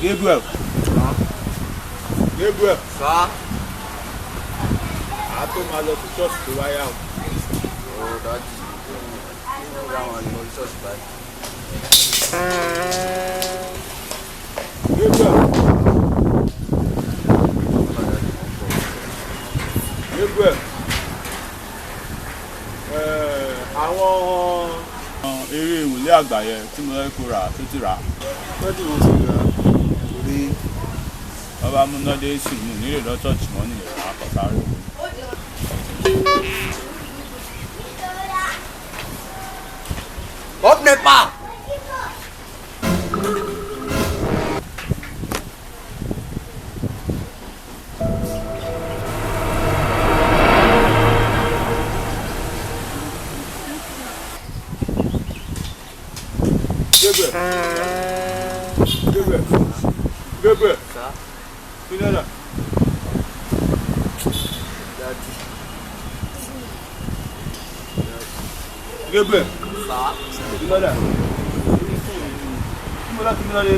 Gabriel. Gabriel. Sir. A tó máa lọ sí ṣọ́ọ̀ṣì tó wáyà o. Oh, dájú. Ó yá wọn lọ ṣọ́ọ̀ṣì báyìí. Gabriel. Gabriel. Àwọn eré ìwòlé àgbáyé tí mo lè kó rà tó ti rà. Lọ́dí mo ti rà torí Bàbá múnádé sì mú nílé lọ́tọ̀ọ̀tì mọ́ nílẹ̀ àkọ́sáré. Bob Nepa! Gabriel. Gabriel. Gabriel. Sir? Pinada. Daddy. Gabriel. Sir? Pinada. Pinada Pinada.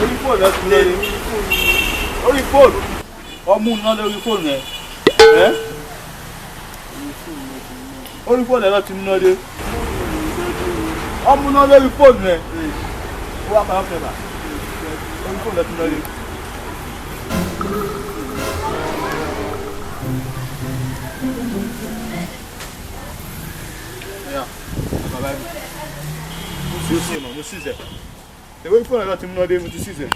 Orí fóònù ẹ Pinada. Orí fóònù. Ọmú náà lórí fóònù ẹ. Orí fóònù ẹ lọ ti múná dé. Ọmú náà lórí fóònù ẹ. Wọ́n á máa ń fẹ́ bà. Orí fóònù ẹ ti múná dé. Bàbá mi. Mo sì ṣe mọ̀, mo sì ṣe. Orí fóònù ẹ lọ ti múná dé, mo ti sì ṣe.